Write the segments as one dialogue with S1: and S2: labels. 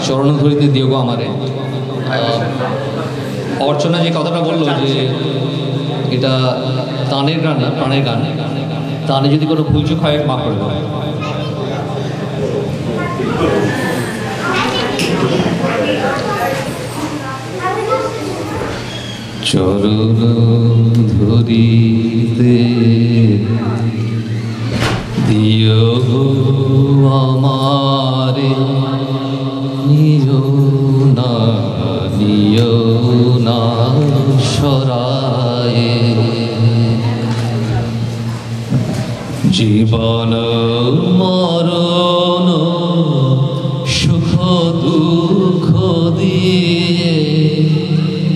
S1: চরণ ধরিতে দিও গো আমারে। অর্চনা যে কথাটা বললো যে এটা তানের গান না, প্রাণের গান। তানে যদি কোনো ভুলচুক হয় মাফ করে দেবো। চরণ ধরিতে দিও গো আমারে, নিও না সরায়ে। জীবন মরণ সুখ দুঃখ দিয়ে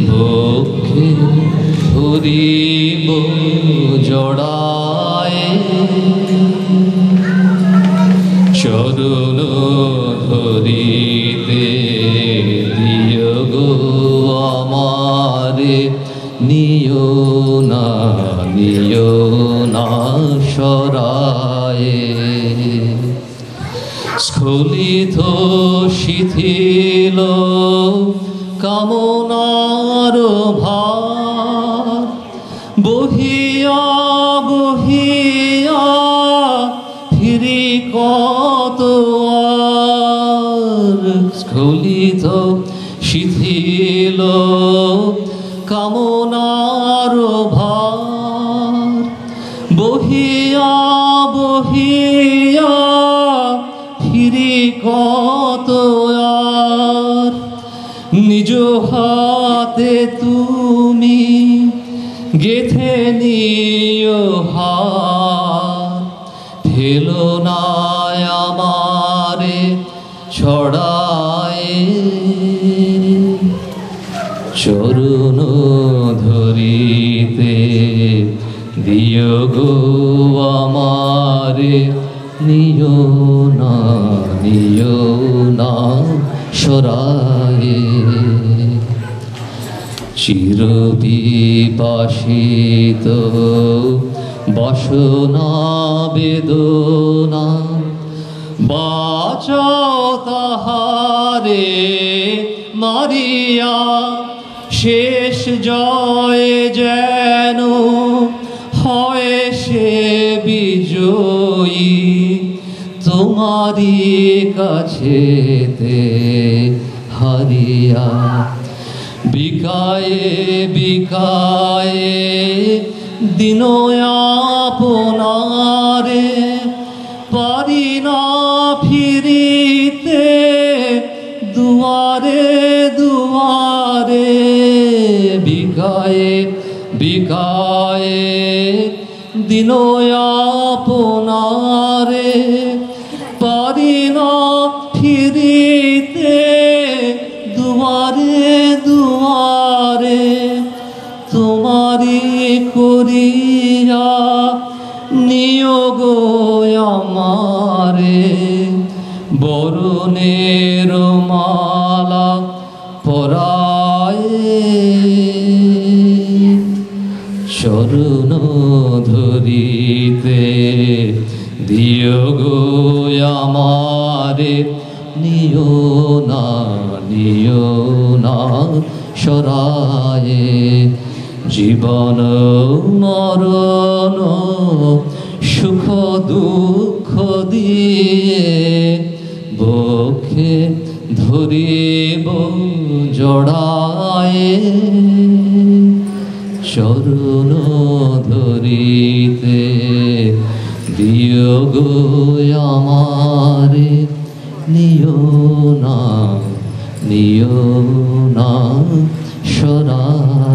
S1: বক্ষে ধরিব জড়ায়ে। চরণ ধরিতে দিও গো আমারে, নিও না সরায়ে। স্খলিত শিথিল কামনার ভার, বহিয়া বহিয়া ফিরি কত আর। স্খলিত শিথিল কামনার ভার, বহিয়া বহিয়া ফিরি কত আর। নিজ হাতে তুমি গেথে নিও হার, ফেলো না আমারে ছড়ায়ে। চরণ ধরিতে দিও গো আমারে, নিও না সরায়ে। চির বিপাশিত বাসনা বেদনা, বাঁচাও তাহারে মারিয়া। শেষ জয় যেন হয় সে বিজয়ী, তোমারি কাছেতে হারিয়া। বিকায়ে বিকায়ে দিন আপনারে, পারি না ফিরিতে দুয়ারে দুয়ারে। বিকায়ে বিকায়ে দিন আপনারে, পারি না ফিরিতে দুয়ারে দুয়ারে। তোমারি করিয়া নিও গো আমারে, বরণের মালা পরায়ে। চরণ ধরিতে দিও গো আমারে, নিও না সরায়ে। জীবন মরণ সুখ দুঃখ দিয়ে বক্ষে ধরিব জড়ায়ে। চরণ ধরিতে দিও গো আমারে, নিও না সরায়ে।